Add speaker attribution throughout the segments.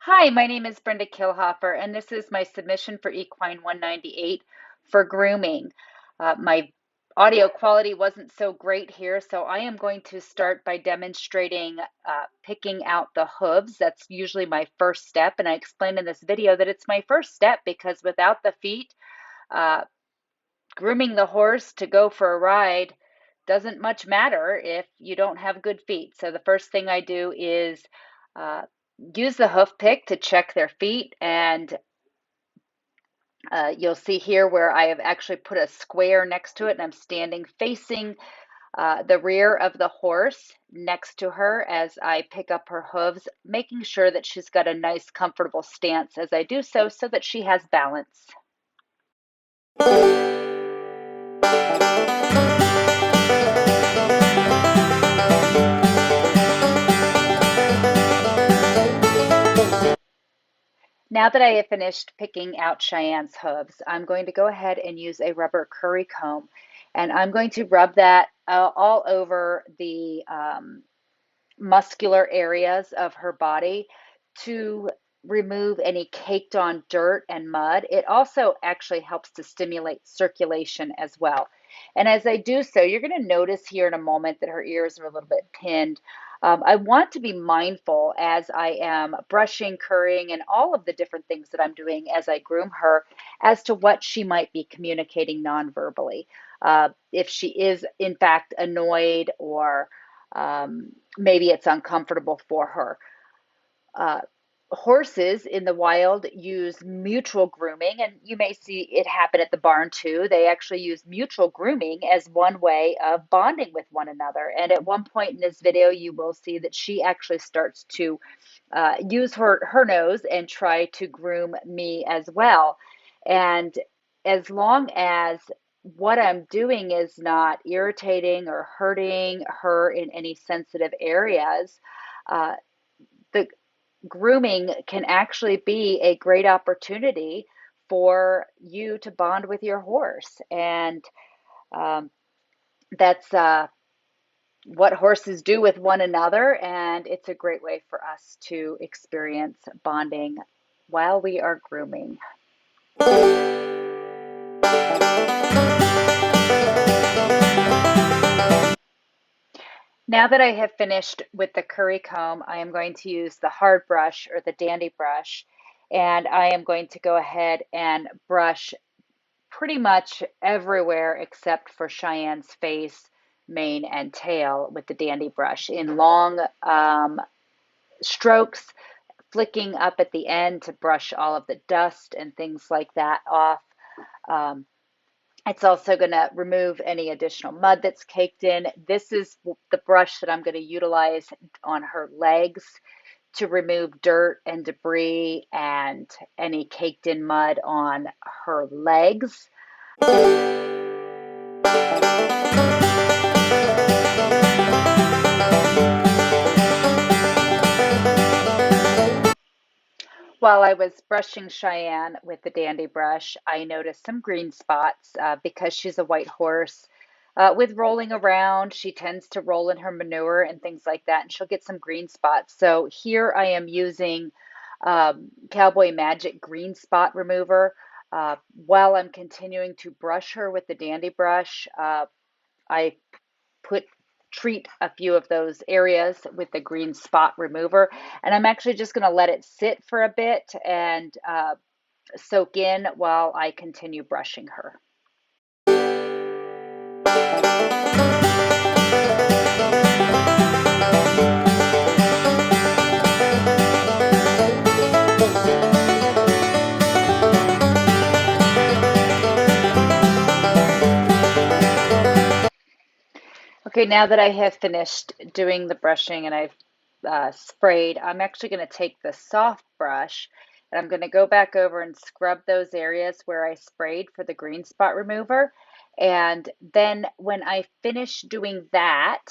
Speaker 1: Hi, my name is Brenda Kilhoffer, and this is my submission for Equine 198 for grooming. My audio quality wasn't so great here, so I am going to start by demonstrating picking out the hooves. That's usually my first step, and I explained in this video that it's my first step because without the feet, uh, grooming the horse to go for a ride doesn't much matter if you don't have good feet. So the first thing I do is uh, use the hoof pick to check their feet, and you'll see here where I have actually put a square next to it, and I'm standing facing the rear of the horse next to her as I pick up her hooves, making sure that she's got a nice, comfortable stance as I do so, so that she has balance. Now that I have finished picking out Cheyenne's hooves, I'm going to go ahead and use a rubber curry comb, and I'm going to rub that all over the muscular areas of her body to remove any caked on dirt and mud. It also actually helps to stimulate circulation as well. And as I do so, you're going to notice here in a moment that her ears are a little bit pinned. I want to be mindful as I am brushing, currying, and all of the different things that I'm doing as I groom her as to what she might be communicating non-verbally. If she is, in fact, annoyed or maybe it's uncomfortable for her. Uh, Horses in the wild use mutual grooming, and you may see it happen at the barn too. They actually use mutual grooming as one way of bonding with one another. And at one point in this video, you will see that she actually starts to use her nose and try to groom me as well. And as long as what I'm doing is not irritating or hurting her in any sensitive areas, uh, the grooming can actually be a great opportunity for you to bond with your horse. And um, that's what horses do with one another. And it's a great way for us to experience bonding while we are grooming. Now that I have finished with the curry comb, I am going to use the hard brush or the dandy brush, and I am going to go ahead and brush pretty much everywhere except for Cheyenne's face, mane, and tail with the dandy brush in long strokes, flicking up at the end to brush all of the dust and things like that off. Um, it's also going to remove any additional mud that's caked in. This is the brush that I'm going to utilize on her legs to remove dirt and debris and any caked in mud on her legs. While I was brushing Cheyenne with the dandy brush, I noticed some green spots because she's a white horse. With rolling around, she tends to roll in her manure and things like that, and she'll get some green spots. So here I am using Cowboy Magic Green Spot Remover. While I'm continuing to brush her with the dandy brush, I put treat a few of those areas with the green spot remover, and I'm actually just going to let it sit for a bit and soak in while I continue brushing her. Okay, now that I have finished doing the brushing and I've sprayed, I'm actually going to take the soft brush and I'm going to go back over and scrub those areas where I sprayed for the green spot remover. And then when I finish doing that,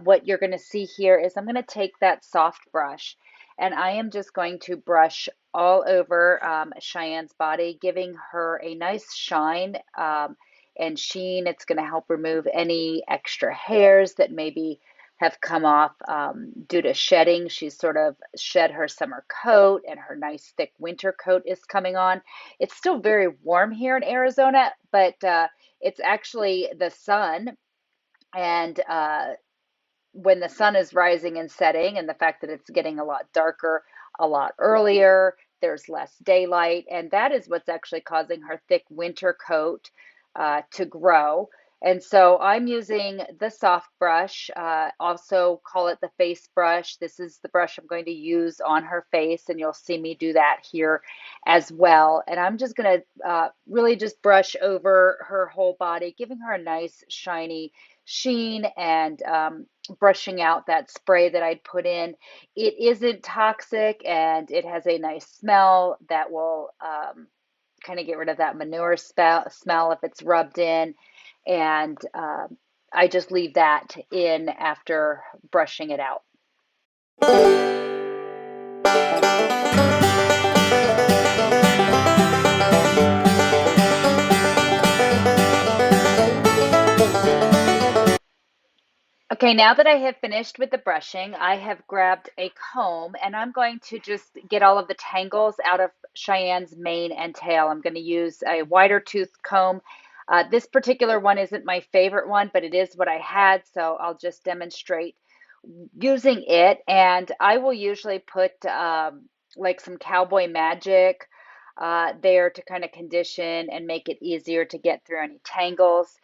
Speaker 1: what you're going to see here is I'm going to take that soft brush and I am just going to brush all over Cheyenne's body, giving her a nice shine. And sheen. It's going to help remove any extra hairs that may be have come off due to shedding. She's sort of shed her summer coat, and her nice thick winter coat is coming on. It's still very warm here in Arizona, but it's actually the sun. And when the sun is rising and setting, and the fact that it's getting a lot darker a lot earlier, there's less daylight, and that is what's actually causing her thick winter coat to grow. And so I'm using the soft brush, also call it the face brush. This is the brush I'm going to use on her face, and you'll see me do that here as well. And I'm just going to really just brush over her whole body, giving her a nice shiny sheen, and brushing out that spray that I'd put in. It isn't toxic, and it has a nice smell that will kind of get rid of that manure smell if it's rubbed in. And I just leave that in after brushing it out. Okay, now that I have finished with the brushing, I have grabbed a comb, and I'm going to just get all of the tangles out of Cheyenne's mane and tail. I'm going to use a wider tooth comb. This particular one isn't my favorite one, but it is what I had, so I'll just demonstrate using it. And I will usually put like some cowboy magic there to kind of condition and make it easier to get through any tangles.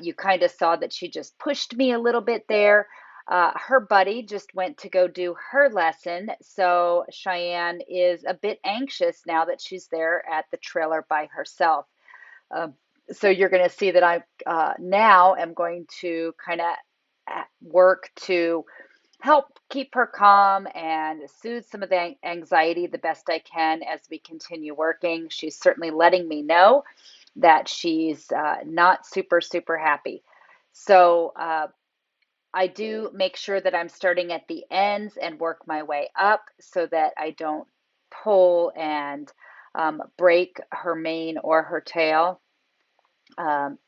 Speaker 1: You kind of saw that she just pushed me a little bit there. Her buddy just went to go do her lesson, so Cheyenne is a bit anxious now that she's there at the trailer by herself. Um, so you're going to see that I now am going to kind of work to help keep her calm and soothe some of the anxiety the best I can as we continue working. She's certainly letting me know that she's not super happy. So I do make sure that I'm starting at the ends and work my way up so that I don't pull and break her mane or her tail. Um,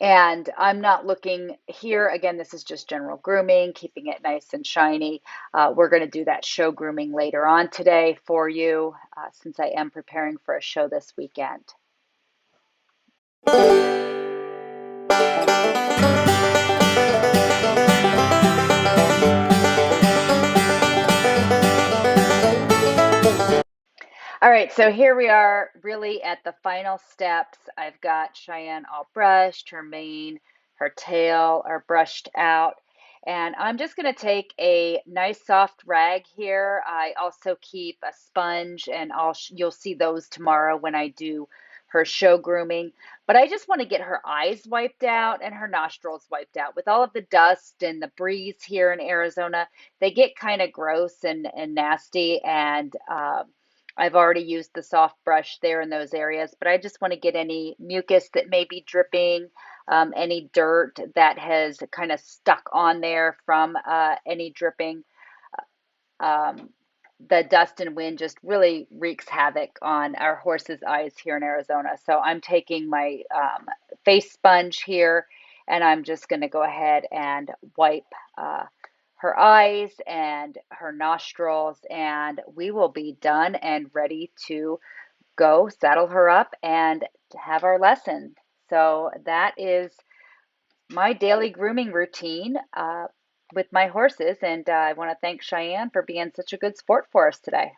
Speaker 1: and I'm not looking here. Again, this is just general grooming, keeping it nice and shiny. We're going to do that show grooming later on today for you, since I am preparing for a show this weekend. All right, so here we are really at the final steps. I've got Cheyenne all brushed, her mane, her tail are brushed out. And I'm just going to take a nice soft rag here. I also keep a sponge, and you'll see those tomorrow when I do her show grooming. But I just want to get her eyes wiped out and her nostrils wiped out. With all of the dust and the breeze here in Arizona, they get kind of gross and nasty, and I've already used the soft brush there in those areas, but I just want to get any mucus that may be dripping, any dirt that has kind of stuck on there from any dripping. Um, the dust and wind just really wreaks havoc on our horses' eyes here in Arizona. So I'm taking my face sponge here, and I'm just going to go ahead and wipe her eyes and her nostrils, and we will be done and ready to go saddle her up and have our lesson. So that is my daily grooming routine with my horses, and I want to thank Cheyenne for being such a good sport for us today.